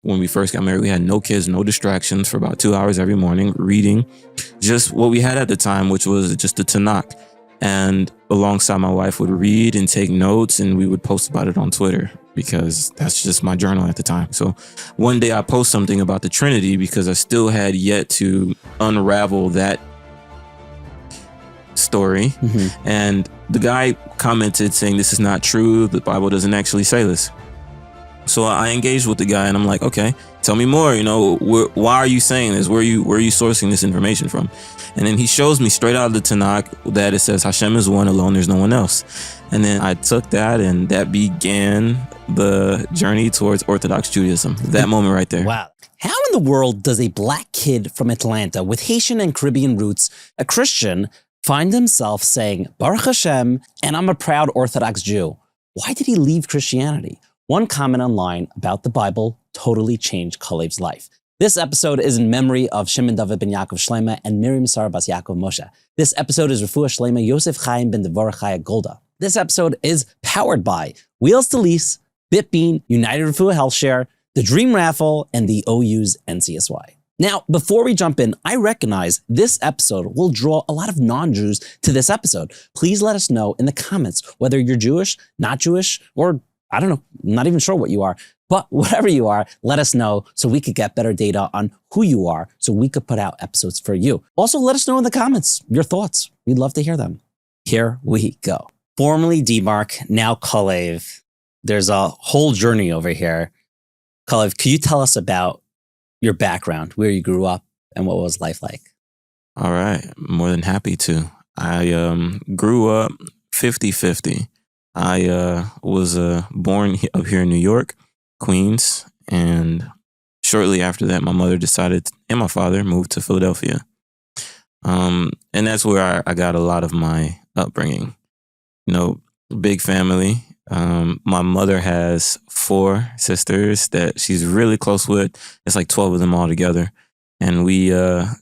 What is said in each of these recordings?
when we first got married, we had no kids, no distractions for about 2 hours every morning, reading just what we had at the time, which was just the Tanakh. And alongside my wife would read and take notes, and we would post about it on Twitter because that's just my journal at the time. So one day I post something about the Trinity because I still had yet to unravel that story. And the guy commented saying, this is not true. The Bible doesn't actually say this. So I engaged with the guy and I'm like, okay, tell me more. Why are you saying this? Where are you sourcing this information from? And then he shows me straight out of the Tanakh that it says Hashem is one alone. There's no one else. And then I took that, and that began the journey towards Orthodox Judaism. That moment right there. Wow. How in the world does a black kid from Atlanta with Haitian and Caribbean roots, a Christian, find himself saying, Baruch Hashem, and I'm a proud Orthodox Jew? Why did he leave Christianity? One comment online about the Bible totally changed Calev's life. This episode is in memory of Shimon David ben Yaakov Shlema and Miriam Sarah bas Yaakov Moshe. This episode is Refua Shlema Yosef Chaim ben Devorah Chaya Golda. This episode is powered by Wheels to Lease, Bitbean, United Refua Healthshare, the Dream Raffle, and the OU's NCSY. Now, before we jump in, I recognize this episode will draw a lot of non-Jews to this episode. Please let us know in the comments whether you're Jewish, not Jewish, or I don't know, not even sure what you are. But whatever you are, let us know so we could get better data on who you are so we could put out episodes for you. Also, let us know in the comments your thoughts. We'd love to hear them. Here we go. Formerly D-Mark, now Calev. There's a whole journey over here. Calev, could you tell us about your background, where you grew up, and what was life like? All right. More than happy to. I grew up 50-50. I was born up here in New York, Queens, and shortly after that, my mother decided, and my father moved to Philadelphia. And that's where I got a lot of my upbringing. Big family. My mother has 4 sisters that she's really close with. It's like 12 of them all together. And we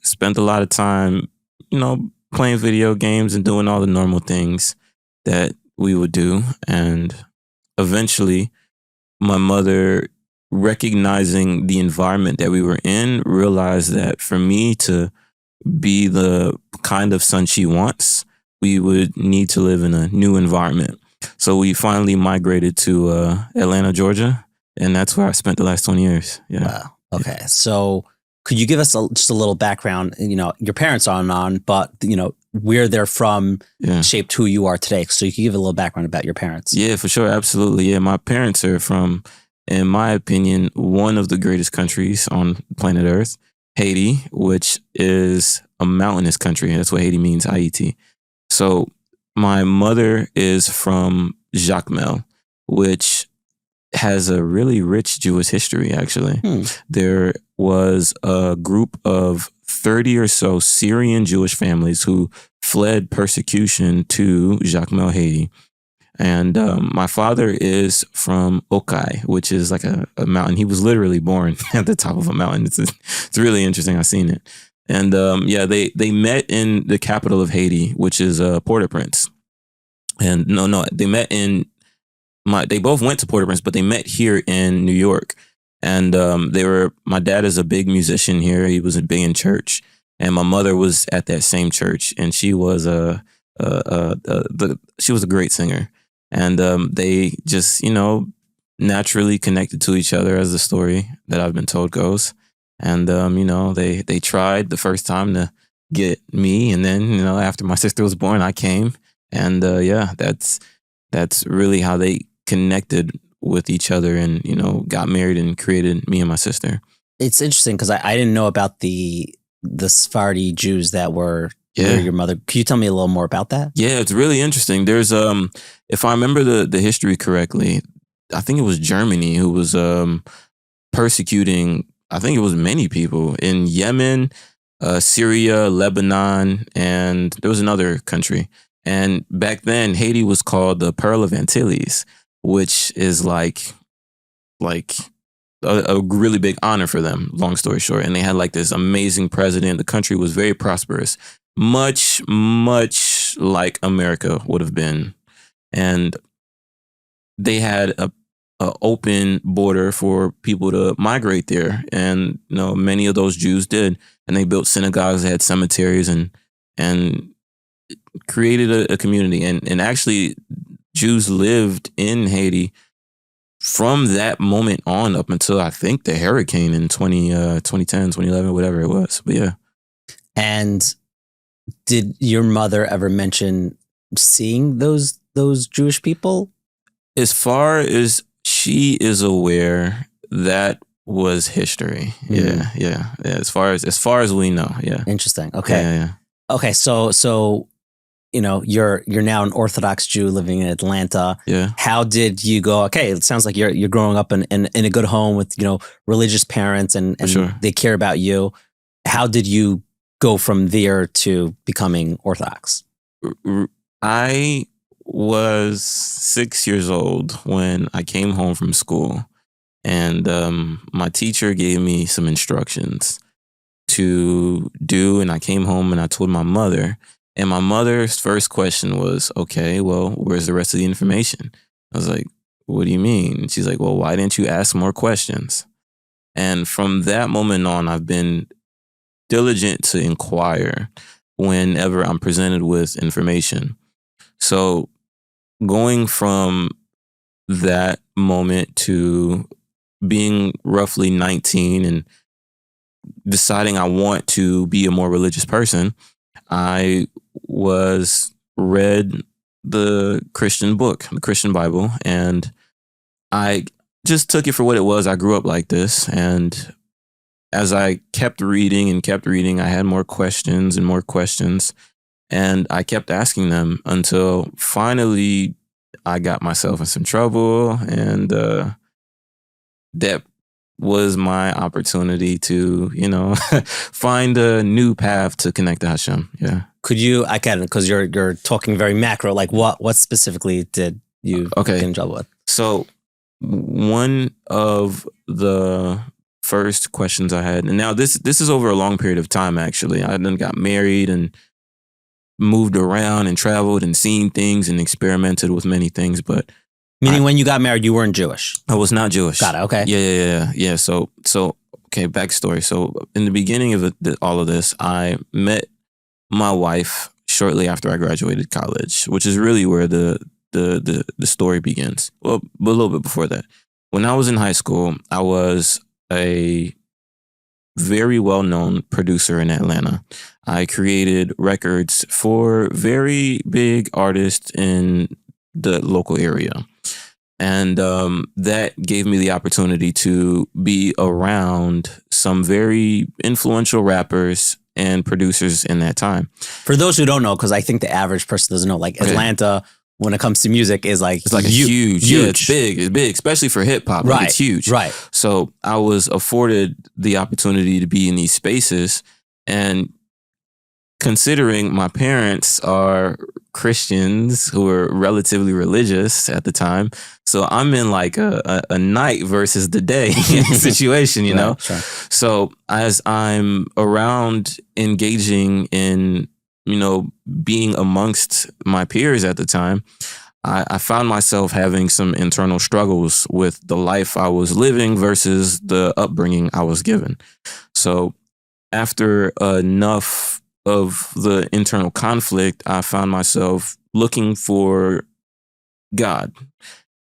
spent a lot of time, playing video games and doing all the normal things that we would do. And eventually, my mother, recognizing the environment that we were in, realized that for me to be the kind of son she wants, we would need to live in a new environment. So we finally migrated to Atlanta, Georgia, and that's where I spent the last 20 years. Yeah. Wow. Okay. So could you give us just a little background? Your parents are on, but where they're from shaped who you are today. So you can give a little background about your parents. Yeah, for sure. Absolutely. Yeah, my parents are from, in my opinion, one of the greatest countries on planet Earth, Haiti, which is a mountainous country. That's what Haiti means, Haiti. So my mother is from Jacmel, which has a really rich Jewish history, actually. There was a group of 30 or so Syrian Jewish families who fled persecution to Jacmel, Haiti. And my father is from Okai, which is like a mountain. He was literally born at the top of a mountain. It's really interesting. I've seen it. And they met in the capital of Haiti, which is Port-au-Prince. And they met they both went to Port-au-Prince, but they met here in New York. And my dad is a big musician here. He was big in church. And my mother was at that same church, and she was she was a great singer. And they just, naturally connected to each other, as the story that I've been told goes. And, they tried the first time to get me. And then, after my sister was born, I came. And that's really how they connected with each other and, got married and created me and my sister. It's interesting because I didn't know about the Sephardi Jews that were your mother. Can you tell me a little more about that? Yeah, it's really interesting. There's, if I remember the history correctly, I think it was Germany who was persecuting, I think it was many people in Yemen, Syria, Lebanon, and there was another country. And back then, Haiti was called the Pearl of Antilles, which is like a really big honor for them, long story short. And they had like this amazing president. The country was very prosperous, much, much like America would have been. And they had a open border for people to migrate there, and many of those Jews did, and they built synagogues, they had cemeteries, and created a community, and actually Jews lived in Haiti from that moment on up until I think the hurricane in 2010, 2011, whatever it was. But yeah. And did your mother ever mention seeing those Jewish people? As far as she is aware, that was history. Yeah. As far as we know, yeah. Interesting. Okay. Yeah. Okay. So you're now an Orthodox Jew living in Atlanta. Yeah. How did you go? Okay, it sounds like you're growing up in a good home with religious parents and Sure. they care about you. How did you go from there to becoming Orthodox? I was 6 years old when I came home from school, and my teacher gave me some instructions to do, and I came home and I told my mother, and my mother's first question was, okay, well, where's the rest of the information? I was like, what do you mean? And she's like, well, why didn't you ask more questions? And from that moment on, I've been diligent to inquire whenever I'm presented with information. So going from that moment to being roughly 19 and deciding I want to be a more religious person, I read the Christian book, the Christian Bible, and I just took it for what it was. I grew up like this, and as I kept reading, I had more questions and more questions, and I kept asking them until finally I got myself in some trouble, and that was my opportunity to, find a new path to connect to Hashem. Yeah. Could you, again, because you're talking very macro, like what specifically did you get in trouble with? So one of the first questions I had, and now this is over a long period of time, actually. I then got married and moved around and traveled and seen things and experimented with many things, but meaning when you got married, you weren't Jewish. I was not Jewish. Got it. Okay. Yeah. So okay, backstory. So in the beginning of all of this, I met my wife shortly after I graduated college, which is really where the story begins. Well, a little bit before that. When I was in high school, I was a very well-known producer in Atlanta. I created records for very big artists in the local area. And that gave me the opportunity to be around some very influential rappers and producers in that time. For those who don't know, because I think the average person doesn't know, like Atlanta, when it comes to music, is like it's like huge. Yeah, it's big, especially for hip hop. Right, it's huge. Right. So I was afforded the opportunity to be in these spaces, and considering my parents are Christians who were relatively religious at the time, so I'm in like a night versus the day situation, you know? Sure. So as I'm around engaging in, being amongst my peers at the time, I found myself having some internal struggles with the life I was living versus the upbringing I was given. So after enough of the internal conflict, I found myself looking for God.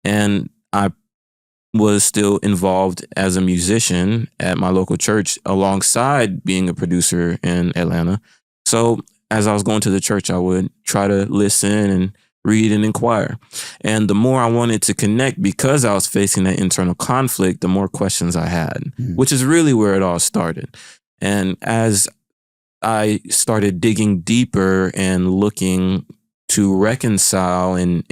And I was still involved as a musician at my local church alongside being a producer in Atlanta. So as I was going to the church, I would try to listen and read and inquire. And the more I wanted to connect, because I was facing that internal conflict, the more questions I had, which is really where it all started. And as I started digging deeper and looking to reconcile and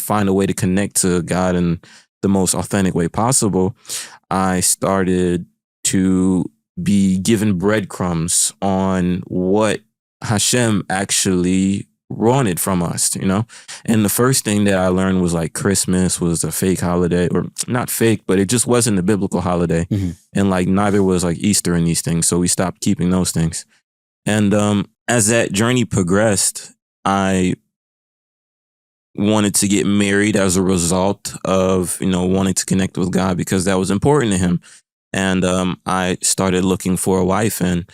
find a way to connect to God in the most authentic way possible, I started to be given breadcrumbs on what Hashem actually wanted from us, And the first thing that I learned was like Christmas was a fake holiday, or not fake, but it just wasn't a biblical holiday. Mm-hmm. And like neither was like Easter and these things. So we stopped keeping those things. And as that journey progressed, I wanted to get married as a result of, wanting to connect with God because that was important to him. And I started looking for a wife, and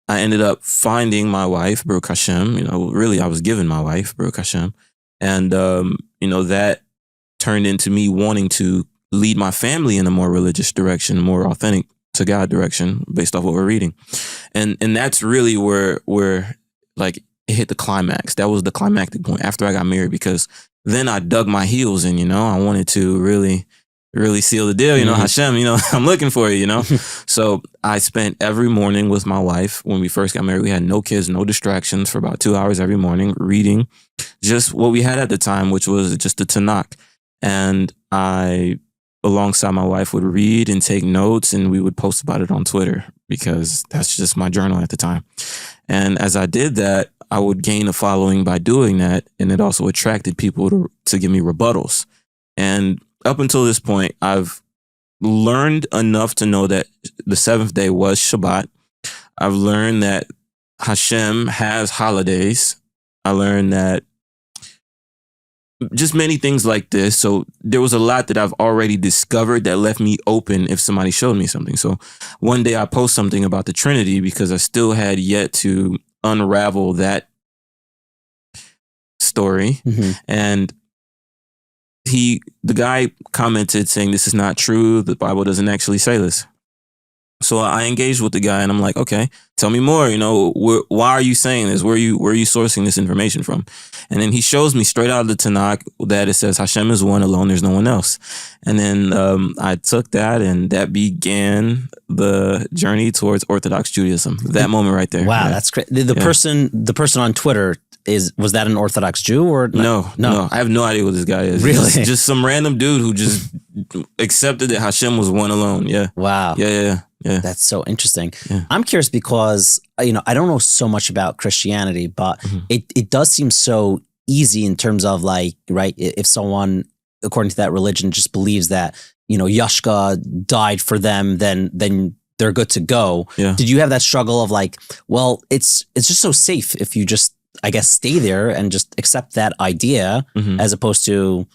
I ended up finding my wife, Baruch Hashem. Really, I was given my wife, Baruch Hashem. And, that turned into me wanting to lead my family in a more religious direction, more authentic to God direction based off what we're reading. And that's really where like it hit the climax. That was the climactic point after I got married, because then I dug my heels in, I wanted to really seal the deal, Hashem, I'm looking for you, So I spent every morning with my wife. When we first got married, we had no kids, no distractions, for about 2 hours every morning, reading just what we had at the time, which was just the Tanakh. And I, alongside my wife, would read and take notes, and we would post about it on Twitter because that's just my journal at the time. And as I did that, I would gain a following by doing that. And it also attracted people to give me rebuttals. And up until this point, I've learned enough to know that the seventh day was Shabbat. I've learned that Hashem has holidays. I learned that just many things like this. So there was a lot that I've already discovered that left me open if somebody showed me something. So one day I post something about the Trinity because I still had yet to unravel that story. Mm-hmm. And the guy commented saying, "This is not true. The Bible doesn't actually say this." So I engaged with the guy, and I'm like, "Okay, tell me more. Why are you saying this? Where are you sourcing this information from?" And then he shows me straight out of the Tanakh that it says Hashem is one alone. There's no one else. And then I took that, and that began the journey towards Orthodox Judaism. That moment right there. Wow, that's great. The person on Twitter. Was that an Orthodox Jew or no? I have no idea what this guy is. Really? Just some random dude who just accepted that Hashem was one alone. Yeah. Wow. Yeah. That's so interesting. Yeah. I'm curious because, I don't know so much about Christianity, but it does seem so easy in terms of like, right, if someone, according to that religion, just believes that, Yashka died for them, then they're good to go. Yeah. Did you have that struggle of like, well, it's just so safe if you just, I guess, stay there and just accept that idea as opposed to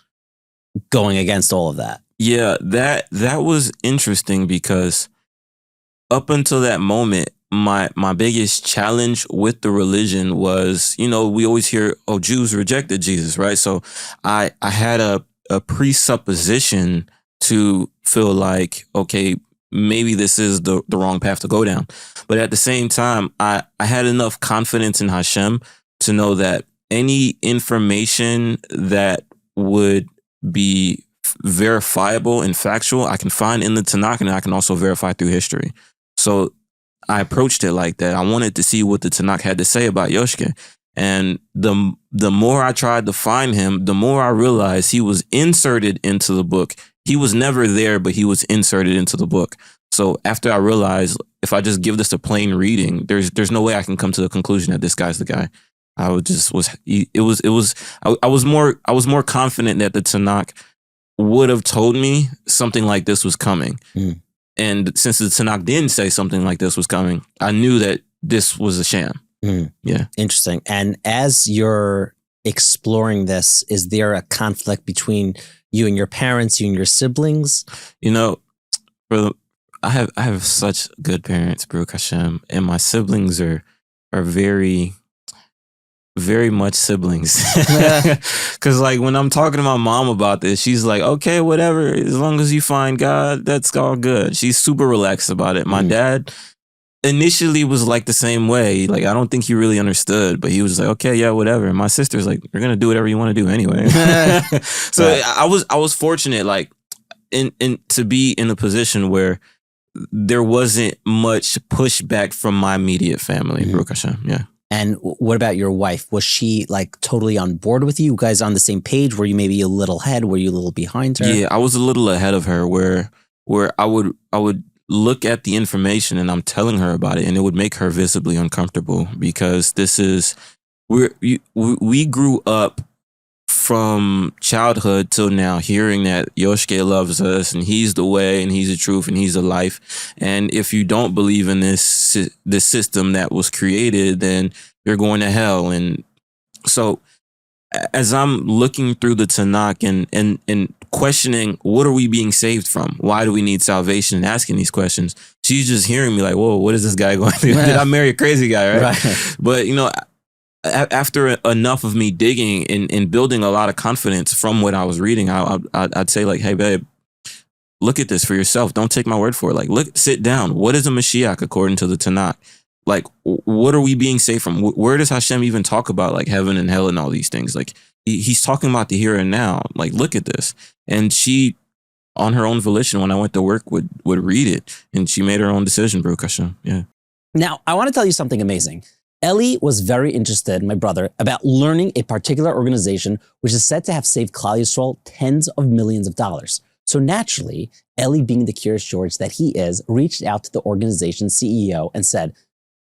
going against all of that? Yeah, that was interesting because up until that moment, my biggest challenge with the religion was, we always hear, oh, Jews rejected Jesus, right? So I had a presupposition to feel like, okay, maybe this is the wrong path to go down. But at the same time, I had enough confidence in Hashem to know that any information that would be verifiable and factual, I can find in the Tanakh, and I can also verify through history. So I approached it like that. I wanted to see what the Tanakh had to say about Yoshke. And the more I tried to find him, the more I realized he was inserted into the book. He was never there, but he was inserted into the book. So after I realized, if I just give this a plain reading, there's no way I can come to the conclusion that this guy's the guy. I was more confident that the Tanakh would have told me something like this was coming. And since the Tanakh didn't say something like this was coming, I knew that this was a sham. Yeah. Interesting. And as you're exploring this, is there a conflict between you and your parents, you and your siblings? I have such good parents, Baruch Hashem, and my siblings are very, very much siblings. Because like when I'm talking to my mom about this, she's like, okay, whatever, as long as you find God, that's all good. She's super relaxed about it. My dad initially was like the same way. Like, I don't think he really understood, but he was like, okay, yeah, whatever. And my sister's like, you're going to do whatever you want to do anyway. So I was fortunate, like, in to be in a position where there wasn't much pushback from my immediate family, Baruch Hashem. Yeah. And what about your wife? Was she like totally on board with you? You guys on the same page? Were you maybe a little ahead? Were you a little behind her? Yeah, I was a little ahead of her where I would look at the information and I'm telling her about it, and it would make her visibly uncomfortable because we grew up from childhood till now hearing that Yoshke loves us and he's the way and he's the truth and he's the life. And if you don't believe in this system that was created, then you're going to hell. And so as I'm looking through the Tanakh and questioning, what are we being saved from? Why do we need salvation? And asking these questions, she's just hearing me like, whoa, what is this guy going through? Did I marry a crazy guy? Right. But, after enough of me digging and building a lot of confidence from what I was reading, I'd say like, hey, babe, look at this for yourself. Don't take my word for it. Like, sit down. What is a Mashiach according to the Tanakh? Like, what are we being saved from? Where does Hashem even talk about like heaven and hell and all these things? Like, he's talking about the here and now. Like, look at this. And she, on her own volition, when I went to work, would read it. And she made her own decision, Baruch Hashem. Yeah. Now, I want to tell you something amazing. Eli was very interested, my brother, about learning a particular organization which is said to have saved Klal Yisrael tens of millions of dollars. So naturally, Eli, being the curious George that he is, reached out to the organization's CEO and said,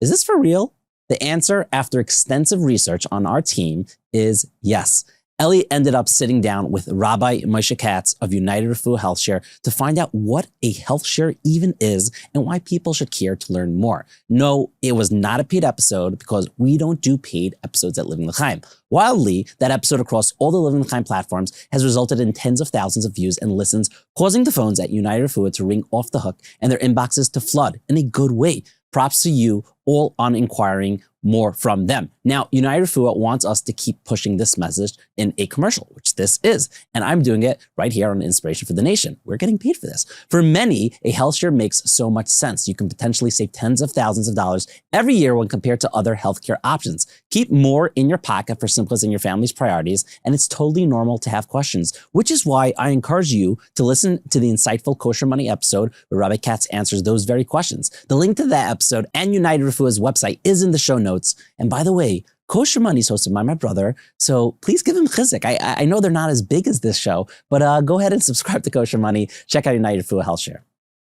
is this for real? The answer, after extensive research on our team, is yes. Eli ended up sitting down with Rabbi Moshe Katz of United Refua Healthshare to find out what a Healthshare even is and why people should care to learn more. No, it was not a paid episode because we don't do paid episodes at Living L'Chaim. Wildly, that episode across all the Living L'Chaim platforms has resulted in tens of thousands of views and listens, causing the phones at United Refua to ring off the hook and their inboxes to flood in a good way. Props to you all on inquiring more from them. Now, United Refua wants us to keep pushing this message in a commercial, which this is. And I'm doing it right here on Inspiration for the Nation. We're getting paid for this. For many, a Healthshare makes so much sense. You can potentially save tens of thousands of dollars every year when compared to other healthcare options. Keep more in your pocket for simplicity and your family's priorities. And it's totally normal to have questions, which is why I encourage you to listen to the insightful Kosher Money episode where Rabbi Katz answers those very questions. The link to that episode and United Refua's website is in the show notes. And by the way, Kosher Money is hosted by my brother, so please give him chizuk. I know they're not as big as this show, but go ahead and subscribe to Kosher Money. Check out United Refua Healthshare.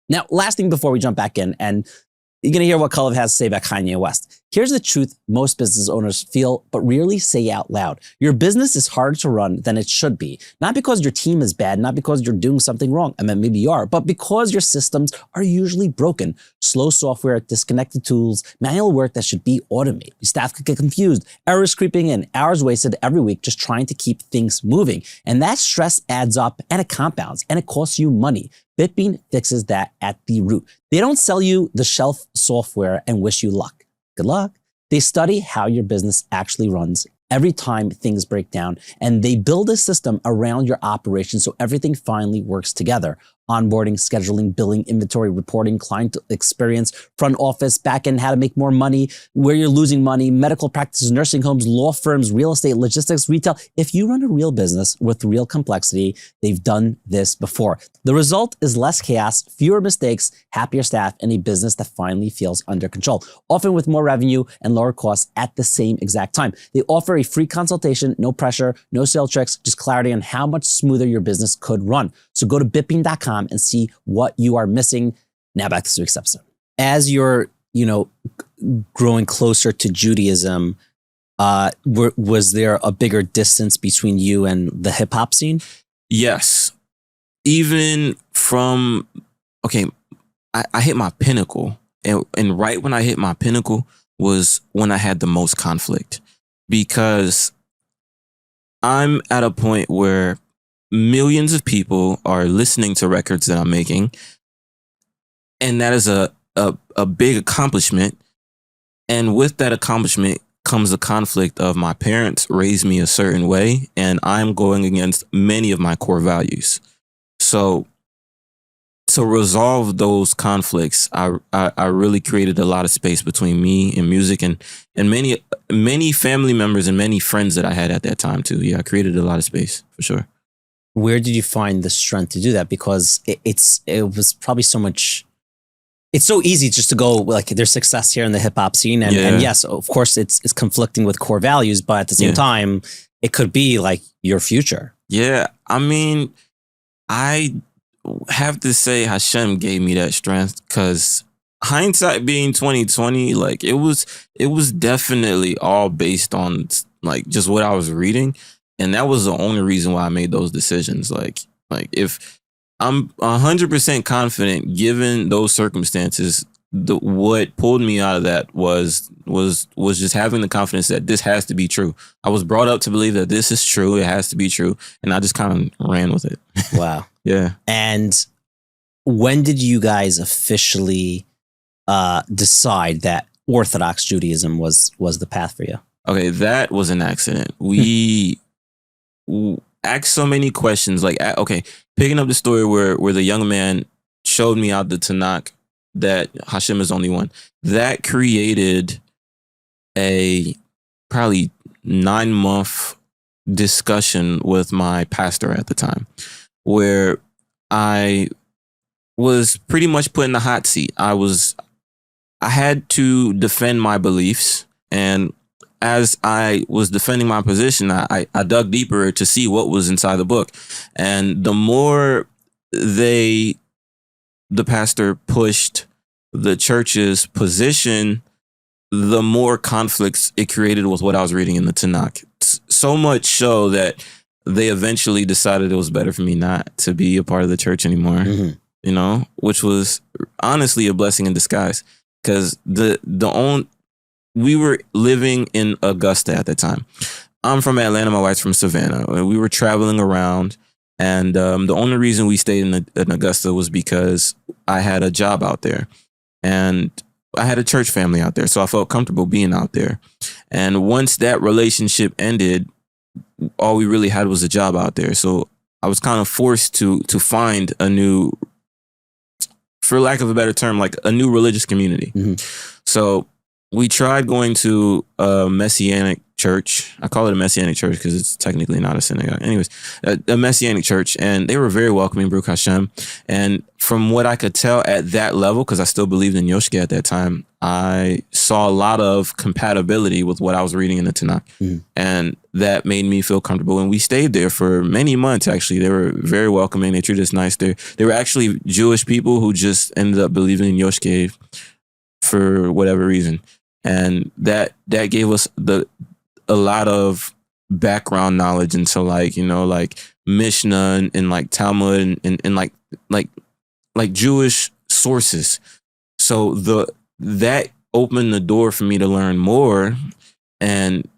Now, last thing before we jump back in, and you're going to hear what Calev has to say about Kanye West. Here's the truth most business owners feel, but rarely say out loud. Your business is harder to run than it should be. Not because your team is bad, not because you're doing something wrong. I mean, maybe you are, but because your systems are usually broken. Slow software, disconnected tools, manual work that should be automated. Your staff could get confused, errors creeping in, hours wasted every week just trying to keep things moving. And that stress adds up and it compounds and it costs you money. Bitbean fixes that at the root. They don't sell you the shelf software and wish you luck. Good luck. They study how your business actually runs every time things break down, and they build a system around your operation so everything finally works together. Onboarding, scheduling, billing, inventory, reporting, client experience, front office, back end, how to make more money, where you're losing money, medical practices, nursing homes, law firms, real estate, logistics, retail. If you run a real business with real complexity, they've done this before. The result is less chaos, fewer mistakes, happier staff, and a business that finally feels under control, often with more revenue and lower costs at the same exact time. They offer a free consultation, no pressure, no sales tricks, just clarity on how much smoother your business could run. So go to bitbean.com and see what you are missing. Now back to this week's episode. As you're, growing closer to Judaism, was there a bigger distance between you and the hip hop scene? Yes. Even from, I hit my pinnacle. And right when I hit my pinnacle was when I had the most conflict. Because I'm at a point where millions of people are listening to records that I'm making. And that is a big accomplishment. And with that accomplishment comes the conflict of my parents raised me a certain way, and I'm going against many of my core values. So to resolve those conflicts, I really created a lot of space between me and music and many family members and many friends that I had at that time too. Yeah, I created a lot of space for sure. Where did you find the strength to do that? Because it was probably so much. It's so easy just to go like there's success here in the hip hop scene, and yes, of course it's conflicting with core values, but at the same time, it could be like your future. Yeah, I mean, I have to say Hashem gave me that strength because hindsight being 2020, like it was definitely all based on like just what I was reading. And that was the only reason why I made those decisions. Like if I'm 100% confident, given those circumstances, what pulled me out of that was just having the confidence that this has to be true. I was brought up to believe that this is true. It has to be true. And I just kind of ran with it. Wow. Yeah. And when did you guys officially decide that Orthodox Judaism was the path for you? Okay, that was an accident. We asked so many questions. Like, okay, picking up the story where the young man showed me out the Tanakh that Hashem is only one. That created a probably 9-month discussion with my pastor at the time, where I was pretty much put in the hot seat. I had to defend my beliefs, and as I was defending my position, I dug deeper to see what was inside the book. And the more the pastor pushed the church's position, the more conflicts it created with what I was reading in the Tanakh. So much so that they eventually decided it was better for me not to be a part of the church anymore, Mm-hmm. you know, which was honestly a blessing in disguise. Because we were living in Augusta at the time. I'm from Atlanta. My wife's from Savannah. We were traveling around, and the only reason we stayed in Augusta was because I had a job out there, and I had a church family out there, so I felt comfortable being out there. And once that relationship ended, all we really had was a job out there. So I was kind of forced to find a new, for lack of a better term, like a new religious community. Mm-hmm. So we tried going to a Messianic church. I call it a Messianic church because it's technically not a synagogue. Anyways, a Messianic church, and they were very welcoming, Baruch Hashem. And from what I could tell at that level, because I still believed in Yoshke at that time, I saw a lot of compatibility with what I was reading in the Tanakh. Mm-hmm. And that made me feel comfortable. And we stayed there for many months, actually. They were very welcoming. They treated us nice there. They were actually Jewish people who just ended up believing in Yoshke for whatever reason. And that gave us a lot of background knowledge into, like, you know, like Mishnah and like Talmud and like Jewish sources. So that opened the door for me to learn more. And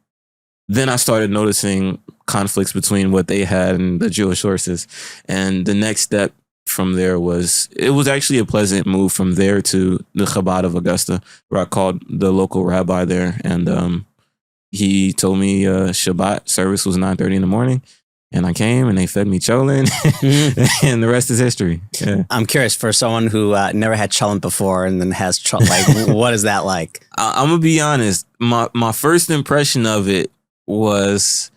then I started noticing conflicts between what they had and the Jewish sources. And the next step from there was actually a pleasant move from there to the Chabad of Augusta, where I called the local rabbi there, and he told me Shabbat service was 9:30 in the morning, and I came and they fed me cholent, and the rest is history. Yeah. I'm curious, for someone who never had cholent before and then has cholent, like, what is that like? I'm gonna be honest. My first impression of it was,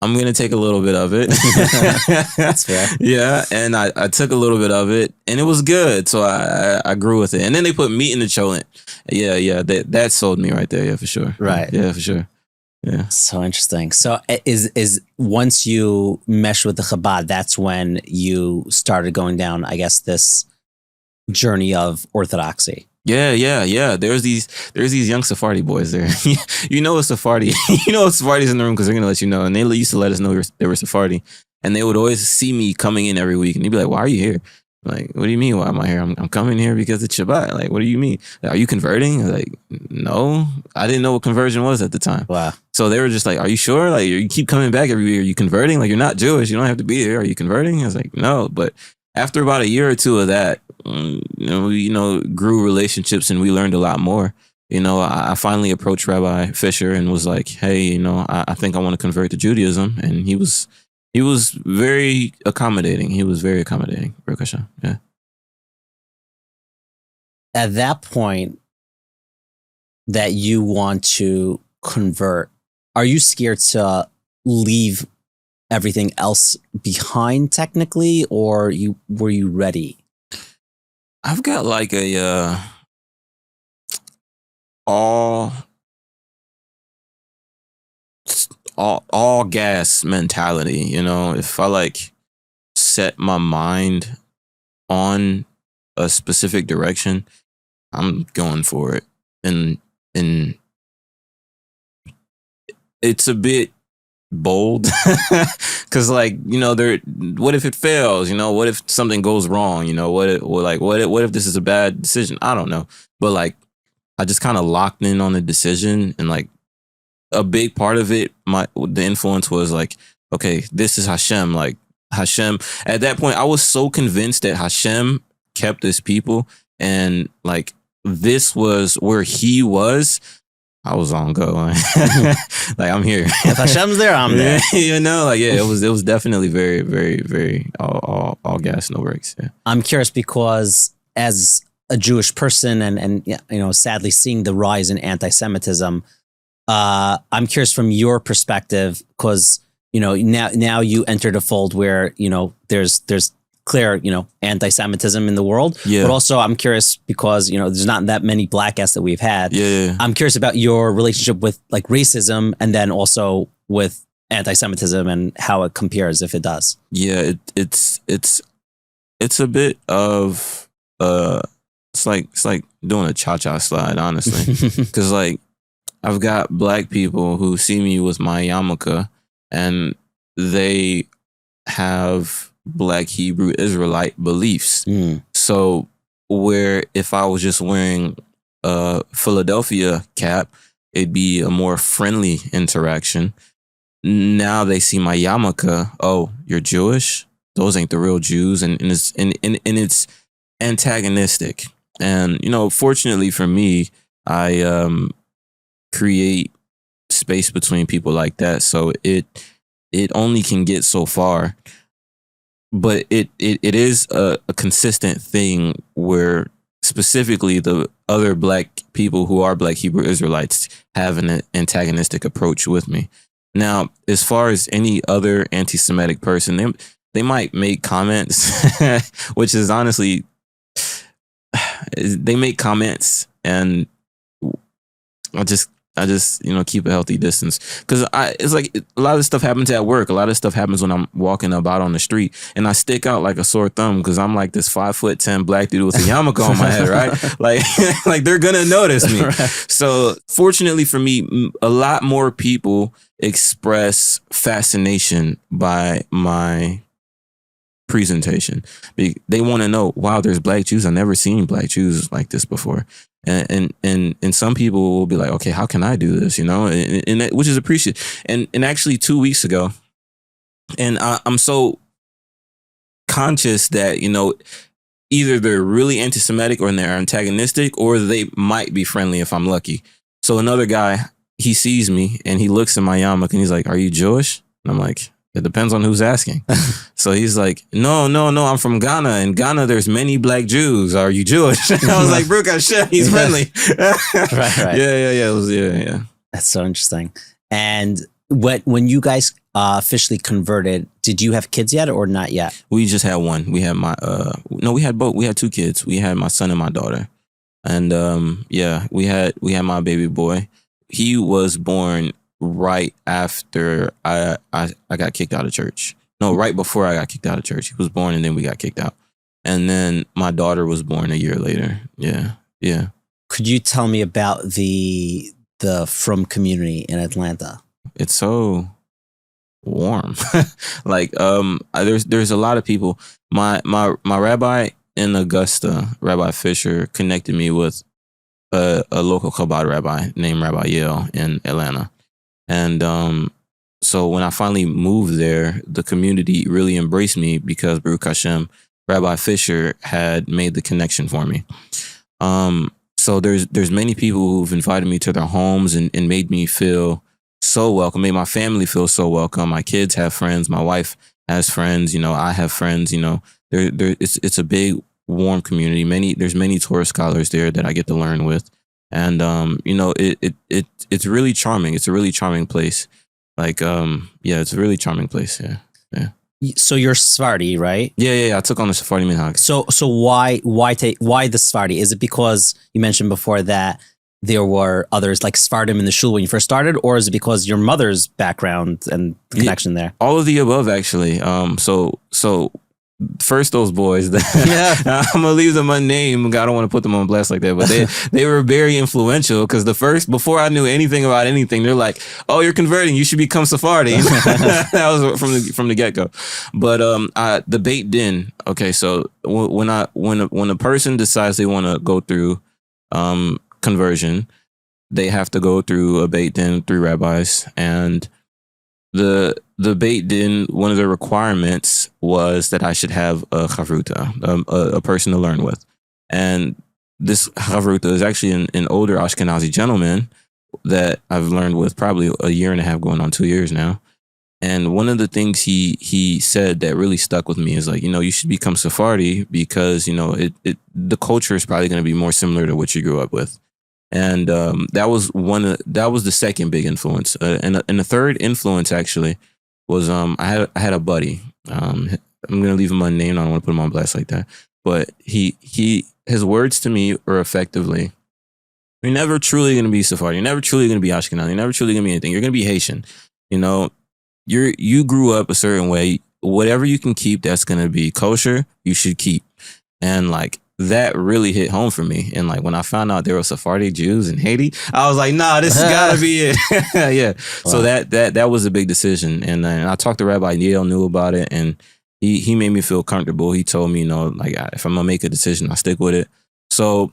I'm going to take a little bit of it. That's fair. Yeah. And I took a little bit of it, and it was good. So I grew with it. And then they put meat in the cholent. Yeah. That sold me right there. Yeah, for sure. Right. Yeah, for sure. Yeah. So interesting. So is once you mesh with the Chabad, that's when you started going down, I guess, this journey of orthodoxy. Yeah. There's these young Sephardi boys there. You know, a Sephardi. You know, Sephardi's in the room because they're gonna let you know. And they used to let us know they were Sephardi, and they would always see me coming in every week, and they'd be like, "Why are you here?" I'm like, what do you mean? Why am I here? I'm coming here because it's Shabbat. Like, what do you mean? Are you converting? I was like, no, I didn't know what conversion was at the time. Wow. So they were just like, are you sure? Like, you keep coming back every year. Are you converting? Like, you're not Jewish. You don't have to be here. Are you converting? I was like, no. But after about a year or two of that, we grew relationships, and we learned a lot more. I finally approached Rabbi Fisher and was like, hey, I think I want to convert to Judaism. And he was very accommodating. Baruch Hashem. Yeah. At that point that you want to convert, are you scared to leave everything else behind technically, or were you ready? I've got like a all gas mentality. If I like set my mind on a specific direction, I'm going for it. And it's a bit bold because like what if it fails, what if something goes wrong, what if this is a bad decision, I don't know, but like I just kind of locked in on the decision, and like a big part of it, the influence was like, okay, this is Hashem. Like Hashem at that point I was so convinced that Hashem kept his people, and like this was where he was. I was on go. Like I'm here. If Hashem's there, I'm there. It was definitely very, very, very all gas, no brakes. Yeah. I'm curious because as a Jewish person and sadly seeing the rise in anti-Semitism, I'm curious from your perspective because now you entered a fold where there's clear anti-Semitism in the world, but also I'm curious because there's not that many black guests that we've had. I'm curious about your relationship with like racism and then also with anti-Semitism and how it compares, if it does. It's a bit of it's like doing a cha-cha slide, honestly, because like I've got black people who see me with my yarmulke and they have Black Hebrew Israelite beliefs. So where if I was just wearing a Philadelphia cap, it'd be a more friendly interaction. Now they see my yarmulke. Oh, you're Jewish? Those ain't the real Jews, and it's antagonistic. And fortunately for me, I create space between people like that, so it only can get so far. But it is a consistent thing where specifically the other black people who are Black Hebrew Israelites have an antagonistic approach with me. Now, as far as any other anti-Semitic person, they might make comments, which is honestly, they make comments, and I just keep a healthy distance, because it's like a lot of stuff happens at work. A lot of stuff happens when I'm walking about on the street, and I stick out like a sore thumb because I'm like this 5'10" black dude with a yarmulke on my head, right? Like they're gonna notice me. Right. So fortunately for me, a lot more people express fascination by my presentation. They want to know, wow, there's black Jews. I've never seen black Jews like this before. And some people will be like, okay, how can I do this? And that, which is appreciated. And actually 2 weeks ago, and I'm so conscious that, either they're really anti-Semitic or they're antagonistic, or they might be friendly if I'm lucky. So another guy, he sees me and he looks at my yarmulke and he's like, are you Jewish? And I'm like, it depends on who's asking. So he's like, no, I'm from Ghana. In Ghana, there's many black Jews. Are you Jewish? I was like, Brooke, he's friendly. Right. Yeah. That's so interesting. And when you guys officially converted, did you have kids yet or not yet? We just had one. We had we had both. We had 2 kids. We had my son and my daughter. And we had my baby boy. He was born right after I got kicked out of church. No, right before I got kicked out of church. He was born and then we got kicked out. And then my daughter was born a year later. Yeah. Could you tell me about the Frum community in Atlanta? It's so warm. Like there's a lot of people. My rabbi in Augusta, Rabbi Fisher, connected me with a local Chabad rabbi named Rabbi Yale in Atlanta. And so when I finally moved there, the community really embraced me because Baruch Hashem, Rabbi Fisher had made the connection for me. So there's many people who've invited me to their homes and made me feel so welcome, made my family feel so welcome. My kids have friends. My wife has friends. I have friends. It's a big, warm community. There's many Torah scholars there that I get to learn with. And, it's really charming. It's a really charming place. Like, it's a really charming place. Yeah. So you're Sephardi, right? Yeah. I took on the Sephardi minhag. So why the Sephardi? Is it because you mentioned before that there were others like Sephardim in the shul when you first started, or is it because your mother's background and the connection there? All of the above, actually. So first those boys, I'm gonna leave them unnamed. I don't want to put them on blast like that, but they were very influential because before I knew anything about anything, they're like, "Oh, you're converting. You should become Sephardi." That was from the get go. But the Beit Din. Okay, so when a person decides they want to go through conversion, they have to go through a Beit Din, 3 rabbis, and the Beit Din, one of the requirements was that I should have a chavruta, a person to learn with. And this chavruta is actually an older Ashkenazi gentleman that I've learned with probably a year and a half, going on 2 years now. And one of the things he said that really stuck with me is like, you should become Sephardi because, the culture is probably going to be more similar to what you grew up with. And that was the second big influence. And the third influence actually was I had a buddy. I'm gonna leave him unnamed. I don't want to put him on blast like that. But his words to me were effectively, "You're never truly gonna be Sephardi. You're never truly gonna be Ashkenazi. You're never truly gonna be anything. You're gonna be Haitian. You grew up a certain way. Whatever you can keep that's gonna be kosher, you should keep." And like, that really hit home for me. And like, when I found out there were Sephardi Jews in Haiti, I was like, nah, this has gotta be it. Yeah. Wow. So that was a big decision. And I talked to Rabbi Yale, knew about it, and he made me feel comfortable. He told me, like, if I'm gonna make a decision, I'll stick with it. So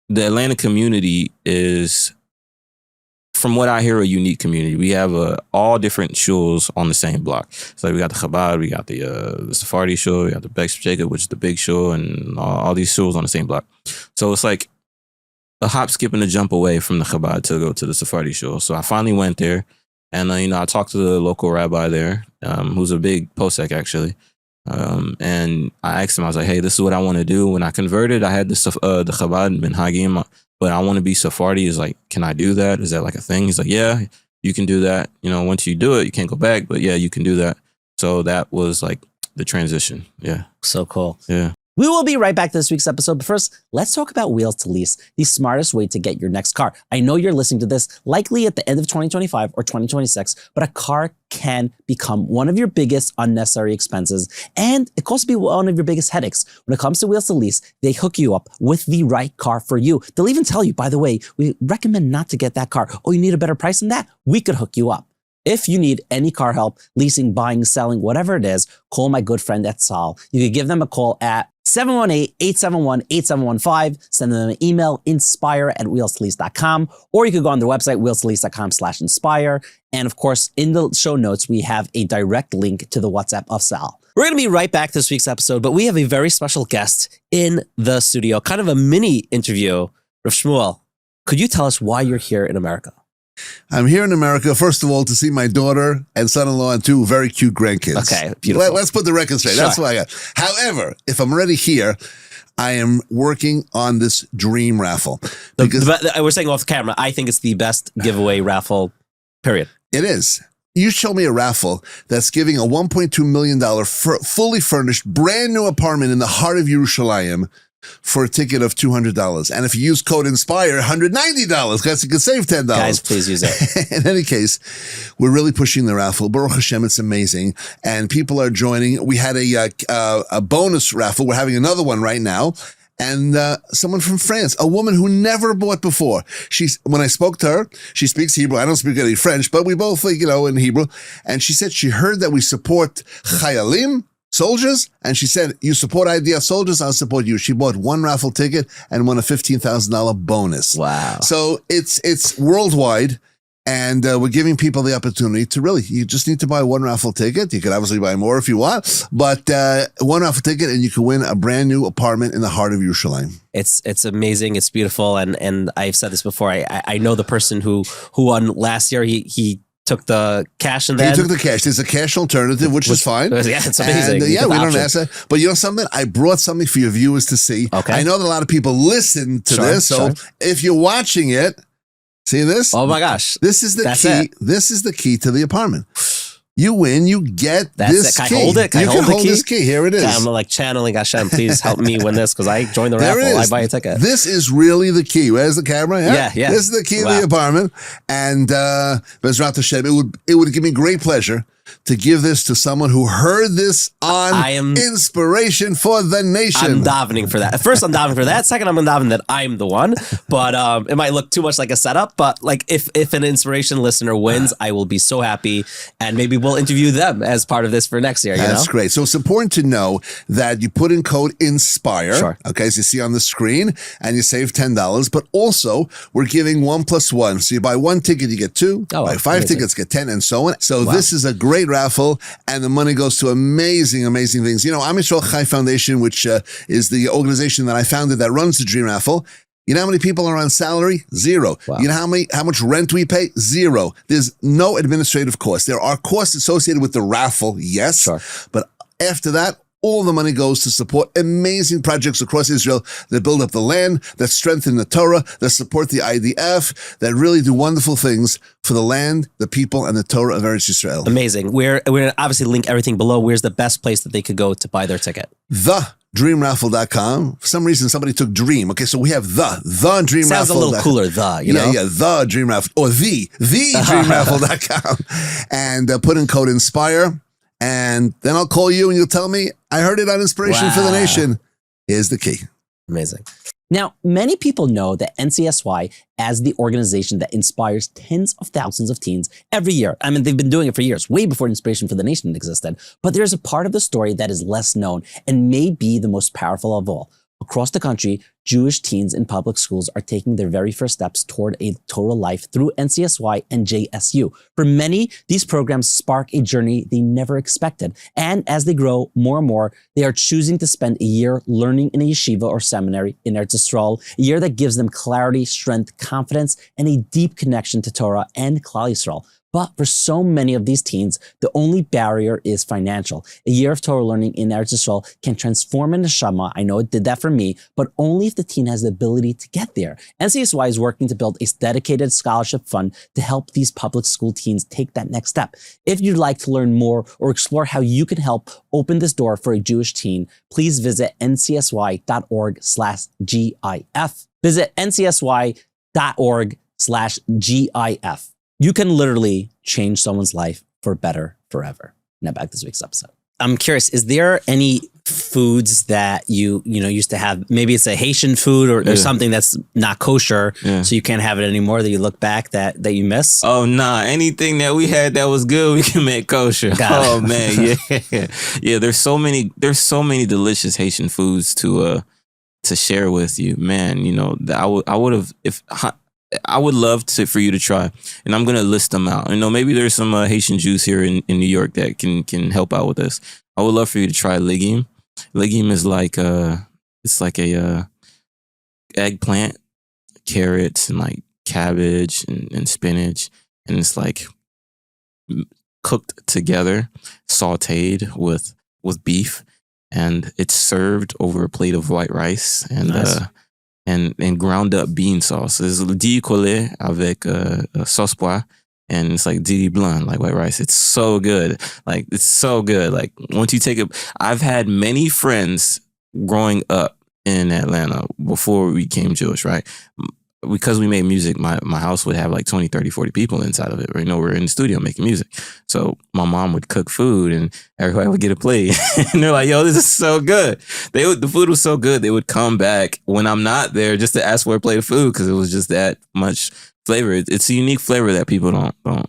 the Atlanta community is, from what I hear, a unique community. We have all different shuls on the same block. So we got the Chabad, we got the Sephardi shul, we got the Bex Jacob, which is the big shul, and all these shuls on the same block. So it's like a hop, skip, and a jump away from the Chabad to go to the Sephardi shul. So I finally went there, and I talked to the local rabbi there, who's a big posek actually. And I asked him, I was like, "Hey, this is what I want to do." When I converted, I had the Chabad Minhagim, but I want to be Sephardi. Is like, can I do that? Is that like a thing? He's like, "Yeah, you can do that. Once you do it, you can't go back, but yeah, you can do that." So that was like the transition. Yeah. So cool. Yeah. We will be right back to this week's episode, but first, let's talk about Wheels to Lease, the smartest way to get your next car. I know you're listening to this likely at the end of 2025 or 2026, but a car can become one of your biggest unnecessary expenses, and it can also be one of your biggest headaches. When it comes to Wheels to Lease, they hook you up with the right car for you. They'll even tell you, by the way, we recommend not to get that car. Oh, you need a better price than that? We could hook you up. If you need any car help, leasing, buying, selling, whatever it is, call my good friend at Sal. You can give them a call at 718-871-8715. Send them an email, inspire@wheelstolease.com, or you could go on their website, wheelstolease.com/inspire. And of course, in the show notes, we have a direct link to the WhatsApp of Sal. We're going to be right back this week's episode, but we have a very special guest in the studio, kind of a mini interview. Rav Shmuel, could you tell us why you're here in America? I'm here in America, first of all, to see my daughter and son-in-law and 2 very cute grandkids. Okay, beautiful. Let's put the record straight. Sure. That's why I got. However, if I'm already here, I am working on this dream raffle. Because we're saying off camera, I think it's the best giveaway raffle, period. It is. You show me a raffle that's giving a $1.2 million fully furnished, brand new apartment in the heart of Yerushalayim for a ticket of $200. And if you use code INSPIRE, $190, because you can save $10. Guys, please use it. In any case, we're really pushing the raffle. Baruch Hashem, it's amazing. And people are joining. We had a bonus raffle. We're having another one right now. And someone from France, a woman who never bought before. When I spoke to her, she speaks Hebrew. I don't speak any French, but we both, in Hebrew. And she said she heard that we support Chayalim, soldiers, and she said, "You support IDF soldiers, I'll support you." She bought 1 raffle ticket and won a $15,000 bonus. Wow. So it's worldwide, and we're giving people the opportunity to you just need to buy 1 raffle ticket. You could obviously buy more if you want, but 1 raffle ticket and you can win a brand new apartment in the heart of Yerushalayim. It's amazing. It's beautiful. And I've said this before. I know the person who won last year. He took the cash and then... He took the cash. There's a cash alternative, which is fine. Yeah, it's amazing. And, we don't ask that. But you know something? I brought something for your viewers to see. Okay. I know that a lot of people listen to this, so if you're watching it, see this? Oh my gosh. This is the key. It. This is the key to the apartment. You win, you get this key. Can I hold it? You can hold this key. Here it is. I'm like channeling Hashem. Please help me win this because I joined the raffle. I buy a ticket. This is really the key. Where's the camera? Yeah. This is the key to the apartment. And Bezrat Hashem, it would give me great pleasure to give this to someone who heard this on Inspiration for the Nation. I'm davening for that. First, I'm davening for that. Second, I'm davening that I'm the one. But it might look too much like a setup. But like, if an Inspiration listener wins, I will be so happy. And maybe we'll interview them as part of this for next year. That's great. So it's important to know that you put in code INSPIRE. Sure. Okay, as you see on the screen, and you save $10. But also, we're giving 1+1. So you buy one ticket, you get two. Buy five tickets, get 10, and so on. So this is a great raffle, and the money goes to amazing things. You know, Am Yisrael Chai Foundation, which is the organization that I founded that runs the Dream Raffle. You know how many people are on salary? 0. Wow. You know how much rent we pay? 0. There's no administrative cost. There are costs associated with the raffle, yes. Sure. But after that, all the money goes to support amazing projects across Israel that build up the land, that strengthen the Torah, that support the IDF, that really do wonderful things for the land, the people, and the Torah of Eretz Yisrael. Amazing. We're going to obviously link everything below. Where's the best place that they could go to buy their ticket? TheDreamRaffle.com. For some reason, somebody took Dream. Okay, so we have TheDreamRaffle. Sounds a little cooler, you know? Yeah, The Dream Raffle, or TheDreamRaffle.com. And put in code INSPIRE. And then I'll call you and you'll tell me, I heard it on Inspiration for the Nation. Here's the key. Amazing. Now, many people know that NCSY as the organization that inspires tens of thousands of teens every year. I mean, they've been doing it for years, way before Inspiration for the Nation existed. But there's a part of the story that is less known and may be the most powerful of all. Across the country, Jewish teens in public schools are taking their very first steps toward a Torah life through NCSY and JSU. For many, these programs spark a journey they never expected. And as they grow more and more, they are choosing to spend a year learning in a yeshiva or seminary in Eretz Yisrael, a year that gives them clarity, strength, confidence, and a deep connection to Torah and Klal Yisrael. But for so many of these teens, the only barrier is financial. A year of Torah learning in Eretz Yisrael can transform a neshama. I know it did that for me, but only if the teen has the ability to get there. NCSY is working to build a dedicated scholarship fund to help these public school teens take that next step. If you'd like to learn more or explore how you can help open this door for a Jewish teen, please visit ncsy.org/GIF. Visit ncsy.org/GIF. You can literally change someone's life for better forever. Now back to this week's episode. I'm curious, is there any foods that you used to have? Maybe it's a Haitian food or something that's not kosher, so you can't have it anymore that you look back that you miss? Oh, nah. Anything that we had that was good, we can make kosher. Oh, man. Yeah. Yeah, there's so many delicious Haitian foods to share with you. Man, you know, I would love for you to try, and I'm gonna list them out. You know, maybe there's some Haitian Jews here in New York that can help out with this. I would love for you to try legume. Legume is like it's like a eggplant, carrots, and like cabbage and spinach, and it's like cooked together, sautéed with beef, and it's served over a plate of white rice and Nice. and ground up bean sauce. It's di collé avec sauce pois, and it's like di blanc, like white rice. It's so good. Like, it's so good. Like, once you take it, I've had many friends growing up in Atlanta before we became Jewish, right? Because we made music, my house would have like 20, 30, 40 people inside of it. Right? You know, we're in the studio making music. So my mom would cook food and everybody would get a plate. And they're like, yo, this is so good. The food was so good. They would come back when I'm not there just to ask for a plate of food because it was just that much flavor. It's a unique flavor that people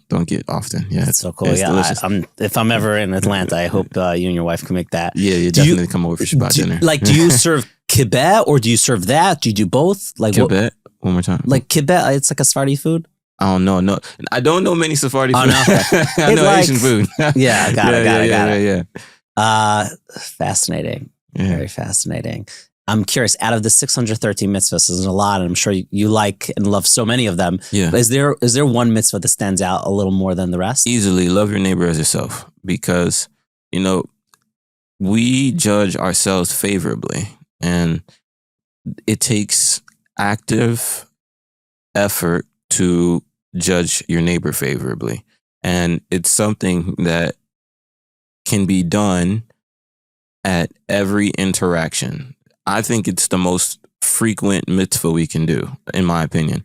don't get often. Yeah, it's so cool. Yeah, delicious. If I'm ever in Atlanta, I hope you and your wife can make that. Yeah, you definitely come over for Shabbat dinner. Like, do you serve kibbeh or do you serve that? Do you do both? Like kibbeh? One more time. Like kibbeh, it's like a Sephardi food? I don't know. No, I don't know many Sephardi food. No. I know Asian food. Yeah, got it. Yeah. Fascinating. Yeah. Very fascinating. I'm curious, out of the 613 mitzvahs, there's a lot, and I'm sure you like and love so many of them. Yeah. Is there one mitzvah that stands out a little more than the rest? Easily, love your neighbor as yourself, because, you know, we judge ourselves favorably, and it takes active effort to judge your neighbor favorably. And it's something that can be done at every interaction. I think it's the most frequent mitzvah we can do, in my opinion.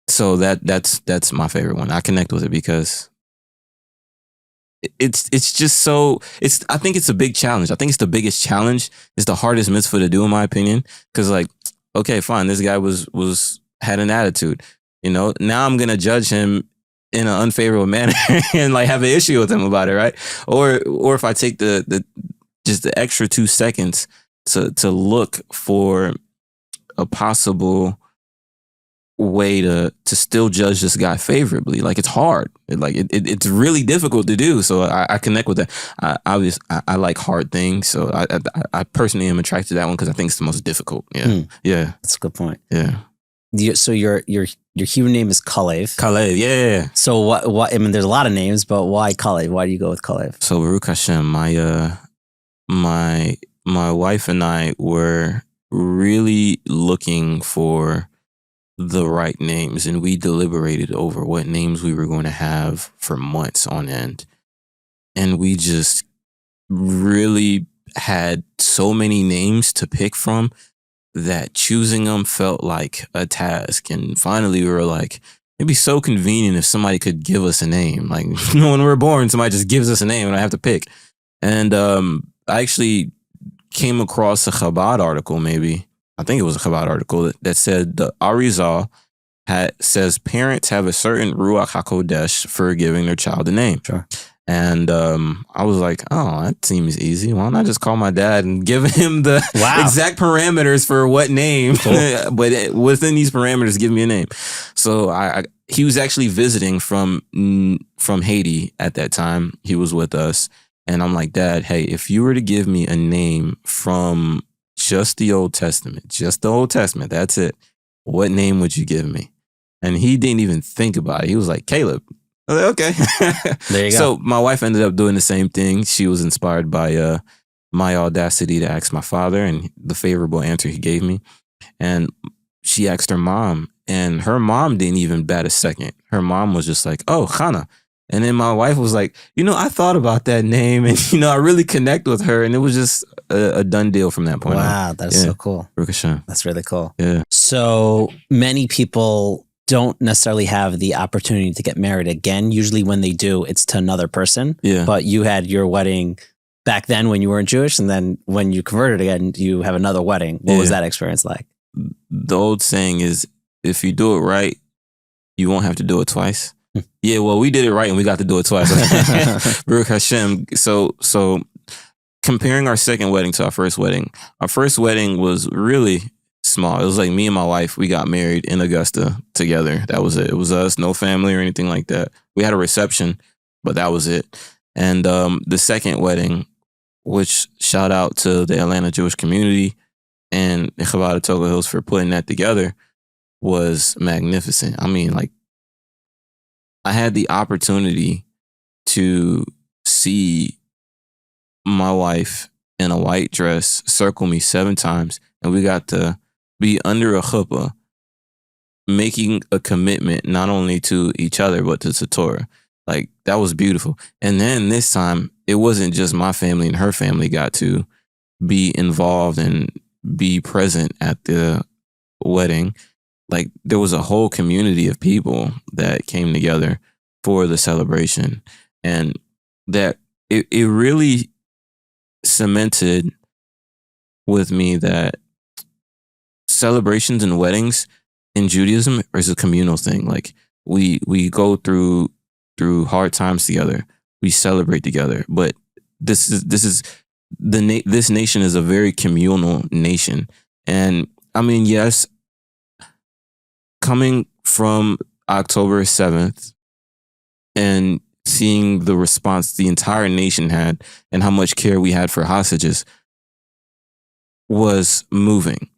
So that's my favorite one. I connect with it because it's just so I think it's a big challenge. I think it's the biggest challenge. It's the hardest mitzvah to do, in my opinion. Because like, okay, fine, this guy had an attitude. Now I'm gonna judge him in an unfavorable manner and like have an issue with him about it, right? Or if I take the just the extra 2 seconds to look for a possible way to still judge this guy favorably. Like, it's hard. It's really difficult to do. So I connect with that. I like hard things. So I personally am attracted to that one because I think it's the most difficult. Yeah. Yeah. That's a good point. Yeah. So your Hebrew name is Calev. Calev, yeah. So what? I mean, there's a lot of names, but why Calev? Why do you go with Calev? So Baruch Hashem, my wife and I were really looking for the right names, and we deliberated over what names we were going to have for months on end. And we just really had so many names to pick from that choosing them felt like a task. And finally we were like, it'd be so convenient if somebody could give us a name. Like, when we're born, somebody just gives us a name and I have to pick. And I actually came across a Chabad article, maybe. I think it was a Chabad article that said the Arizal says parents have a certain Ruach HaKodesh for giving their child a name. Sure. And I was like, oh, that seems easy. Why don't I just call my dad and give him the exact parameters for what name? Cool. But within these parameters, give me a name. So he was actually visiting from Haiti at that time. He was with us. And I'm like, Dad, hey, if you were to give me a name from just the Old Testament, that's it, what name would you give me? And he didn't even think about it. He was like, Caleb. I was like, okay. There you go. So my wife ended up doing the same thing. She was inspired by my audacity to ask my father and the favorable answer he gave me. And she asked her mom, and her mom didn't even bat a second. Her mom was just like, oh, Chana. And then my wife was like, I thought about that name, and, I really connect with her. And it was just a done deal from that point on. Wow, that's so cool. That's really cool. Yeah. So many people don't necessarily have the opportunity to get married again. Usually when they do, it's to another person. Yeah. But you had your wedding back then when you weren't Jewish, and then when you converted again, you have another wedding. What was that experience like? The old saying is, if you do it right, you won't have to do it twice. Yeah, well, we did it right and we got to do it twice. Baruch Hashem. So comparing our second wedding to our first wedding was really small. It was like me and my wife, we got married in Augusta together. That was it. It was us, no family or anything like that. We had a reception, but that was it. And the second wedding, which shout out to the Atlanta Jewish community and Chabad Togo Hills for putting that together, was magnificent. I mean, like, I had the opportunity to see my wife in a white dress circle me 7 times, and we got to be under a chuppah, making a commitment not only to each other, but to the Torah. Like, that was beautiful. And then this time, it wasn't just my family and her family got to be involved and be present at the wedding. Like, there was a whole community of people that came together for the celebration. And that it really cemented with me that celebrations and weddings in Judaism is a communal thing. Like, we go through hard times together. We celebrate together. But this nation is a very communal nation. And I mean, yes, coming from October 7th and seeing the response the entire nation had and how much care we had for hostages was moving.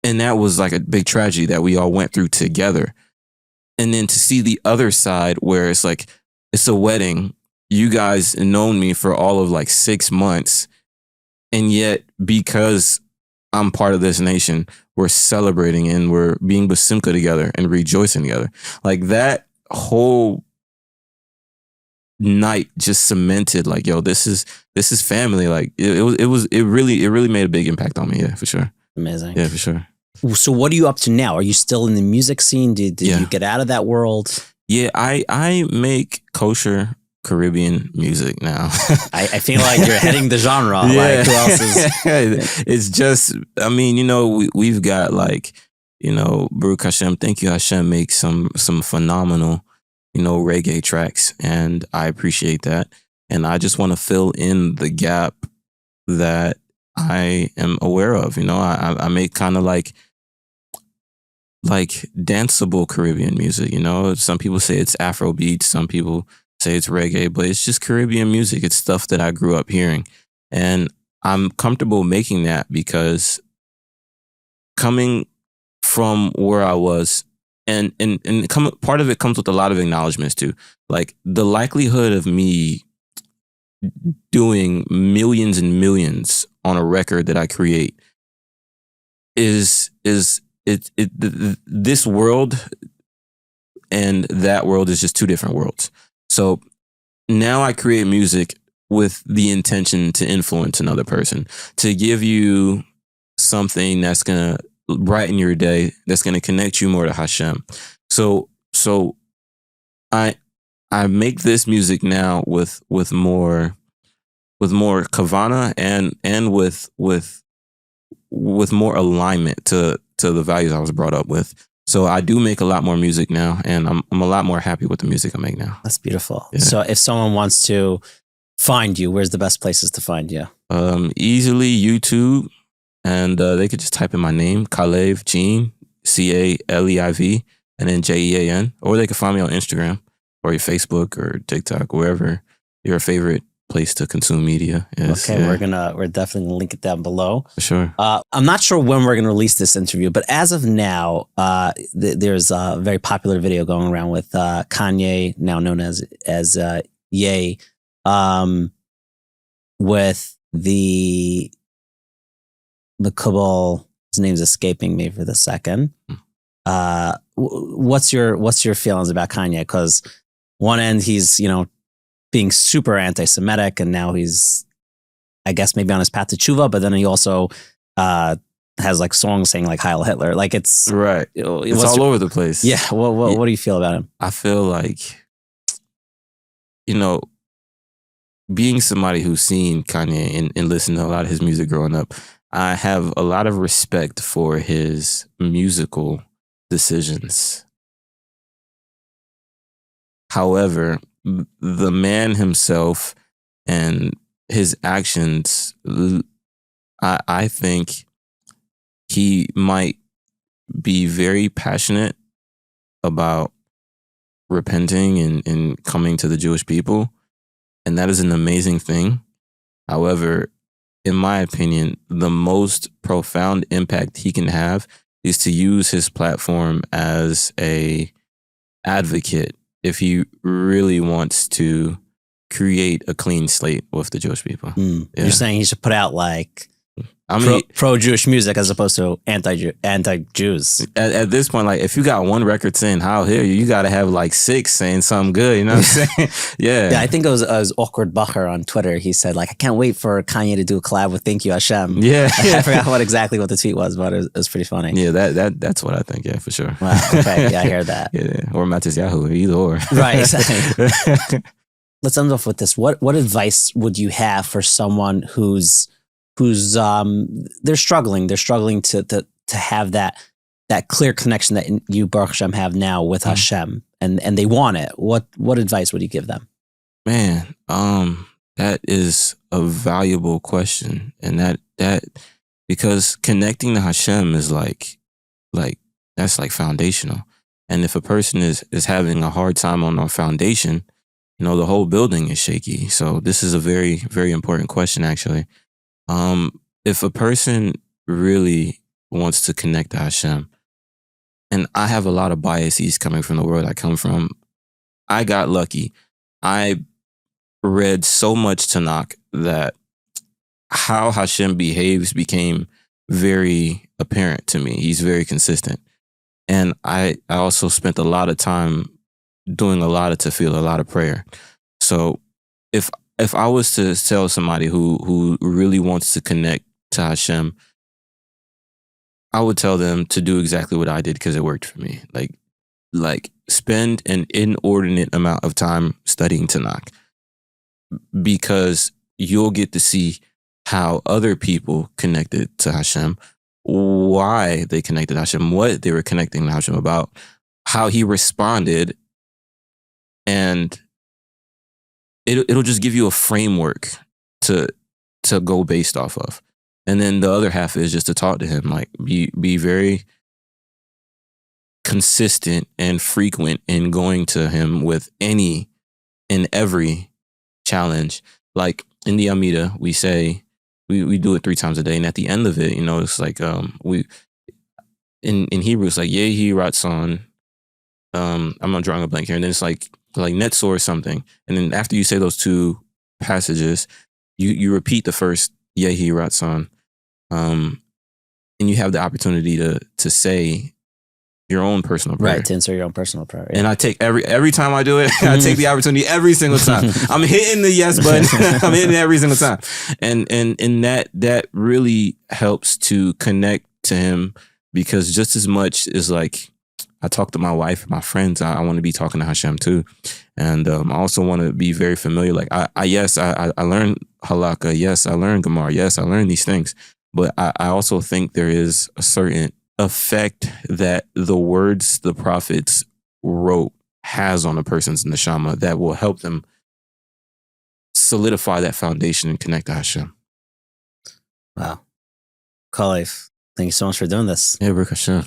And that was like a big tragedy that we all went through together. And then to see the other side where it's like, it's a wedding. You guys known me for all of like 6 months. And yet, because I'm part of this nation, we're celebrating and we're being basimka together and rejoicing together. Like, that whole night just cemented, like, yo, this is family. Like, it really made a big impact on me. Yeah, for sure. Amazing. Yeah, for sure. So what are you up to now? Are you still in the music scene? Did you get out of that world? Yeah, I make kosher Caribbean music now. I feel like you're heading the genre. Like, who else is? It's just, I mean, we've got like, Baruch Hashem, thank you Hashem, make some phenomenal, reggae tracks, and I appreciate that. And I just want to fill in the gap that I am aware of. I make kind of like danceable Caribbean music. Some people say it's Afro beats, some people say it's reggae, but it's just Caribbean music. It's stuff that I grew up hearing, and I'm comfortable making that because coming from where I was, and part of it comes with a lot of acknowledgments too. Like the likelihood of me doing millions and millions on a record that I create is this world and that world is just two different worlds. So now I create music with the intention to influence another person, to give you something that's going to brighten your day, that's going to connect you more to Hashem. So I make this music now with more kavana and with more alignment to the values I was brought up with. So I do make a lot more music now, and I'm a lot more happy with the music I make now. That's beautiful. Yeah. So if someone wants to find you, where's the best places to find you? Easily YouTube, and they could just type in my name, Calev, Gene, Caleiv, and then Jean, or they could find me on Instagram or your Facebook or TikTok, wherever your favorite place to consume media is. Okay, yeah. We're definitely gonna link it down below. For sure. I'm not sure when we're gonna release this interview, but as of now, there's a very popular video going around with Kanye, now known as Ye, with the Kabul. His name's escaping me for the second. What's your feelings about Kanye? Because one end he's being super anti-Semitic, and now he's, I guess, maybe on his path to tshuva, but then he also has like songs saying like Heil Hitler. Like it's right. It's all over the place. Yeah. What do you feel about him? I feel like, being somebody who's seen Kanye and listened to a lot of his music growing up, I have a lot of respect for his musical decisions. However, the man himself and his actions, I think he might be very passionate about repenting and coming to the Jewish people. And that is an amazing thing. However, in my opinion, the most profound impact he can have is to use his platform as a advocate if he really wants to create a clean slate with the Jewish people. Yeah. You're saying he should put out like I mean, pro-Jewish music as opposed to anti-Jews. At this point, like if you got one record saying "How Hear You," you got to have like 6 saying something good. You know what I'm saying? Yeah. I think it was Awkward Bacher on Twitter. He said like, "I can't wait for Kanye to do a collab with Thank You Hashem." Yeah. I forgot exactly what the tweet was, but it was pretty funny. Yeah, that's what I think. Yeah, for sure. Wow. Okay. Yeah, I hear that. Yeah, or Matis Yahoo, either or. Right. Exactly. Let's end off with this. What advice would you have for someone who's they're struggling to have that clear connection that you, Baruch Hashem, have now with Hashem, and they want it? What advice would you give them? Man, that is a valuable question, and that because connecting to Hashem is like that's like foundational, and if a person is having a hard time on our foundation, the whole building is shaky. So this is a very, very important question, actually. If a person really wants to connect to Hashem, and I have a lot of biases coming from the world I come from, I got lucky. I read so much Tanakh that how Hashem behaves became very apparent to me. He's very consistent. And I also spent a lot of time doing a lot of tefillah, a lot of prayer. So if I was to tell somebody who really wants to connect to Hashem, I would tell them to do exactly what I did because it worked for me. Like spend an inordinate amount of time studying Tanakh. because you'll get to see how other people connected to Hashem, why they connected to Hashem, what they were connecting to Hashem about, how he responded, and it'll just give you a framework to go based off of. And then the other half is just to talk to him, like be very consistent and frequent in going to him with any and every challenge. Like in the Amida, we say we do it 3 times a day, and at the end of it, it's like we in Hebrew it's like Yehi Ratzon. I'm not drawing a blank here, and then it's like Netzor or something, and then after you say those 2 passages, you repeat the first Yehi Ratzon, and you have the opportunity to say your own personal prayer. Right, to insert your own personal prayer. Yeah. And I take every time I do it, I take the opportunity every single time. I'm hitting the yes button. I'm hitting it every single time. And that really helps to connect to him, because just as much as like I talk to my wife and my friends, I want to be talking to Hashem too. And I also want to be very familiar. Like I learned halakha. Yes, I learned Gemara. Yes, I learned these things. But I also think there is a certain effect that the words the prophets wrote has on a person's neshama that will help them solidify that foundation and connect to Hashem. Wow. Calev, thank you so much for doing this. Yeah, Baruch Hashem.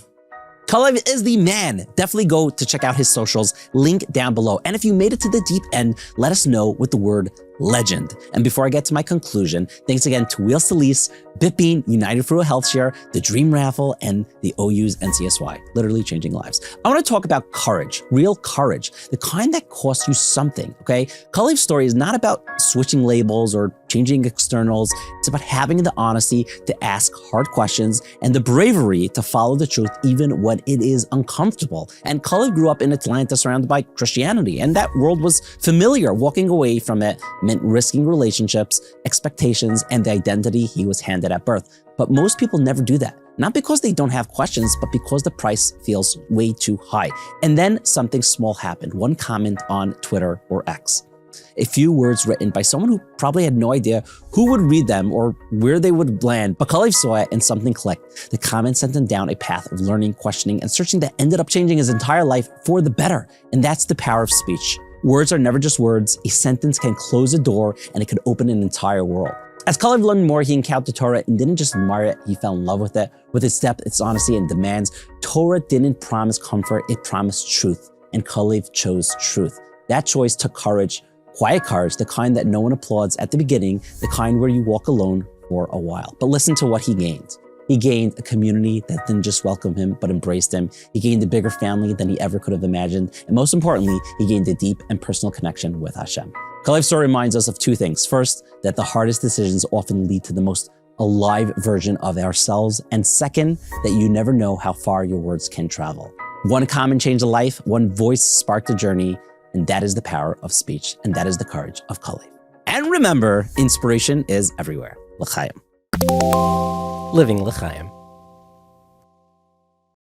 Calev is the man. Definitely go to check out his socials, link down below. And if you made it to the deep end, let us know with the word legend. And before I get to my conclusion, thanks again to To Lease, Bitbean, United Refua Healthshare, the Dream Raffle, and the OU's NCSY, literally changing lives. I want to talk about courage, real courage, the kind that costs you something, okay? Calev's story is not about switching labels or changing externals. It's about having the honesty to ask hard questions and the bravery to follow the truth even when it is uncomfortable. And Calev grew up in Atlanta surrounded by Christianity, and that world was familiar. Walking away from it meant risking relationships, expectations, and the identity he was handed at birth. But most people never do that. Not because they don't have questions, but because the price feels way too high. And then something small happened. One comment on Twitter or X. A few words written by someone who probably had no idea who would read them or where they would land, but Calev saw it and something clicked. The comment sent him down a path of learning, questioning, and searching that ended up changing his entire life for the better. And that's the power of speech. Words are never just words. A sentence can close a door and it could open an entire world. As Calev learned more, he encountered Torah and didn't just admire it, he fell in love with it. With its depth, its honesty, and demands, Torah didn't promise comfort, it promised truth. And Calev chose truth. That choice took courage, quiet courage, the kind that no one applauds at the beginning, the kind where you walk alone for a while. But listen to what he gained. He gained a community that didn't just welcome him, but embraced him. He gained a bigger family than he ever could have imagined. And most importantly, he gained a deep and personal connection with Hashem. Calev's story reminds us of 2 things. First, that the hardest decisions often lead to the most alive version of ourselves. And second, that you never know how far your words can travel. One comment changed a life, one voice sparked a journey, and that is the power of speech, and that is the courage of Calev. And remember, inspiration is everywhere. L'chaim. Living L'chaim.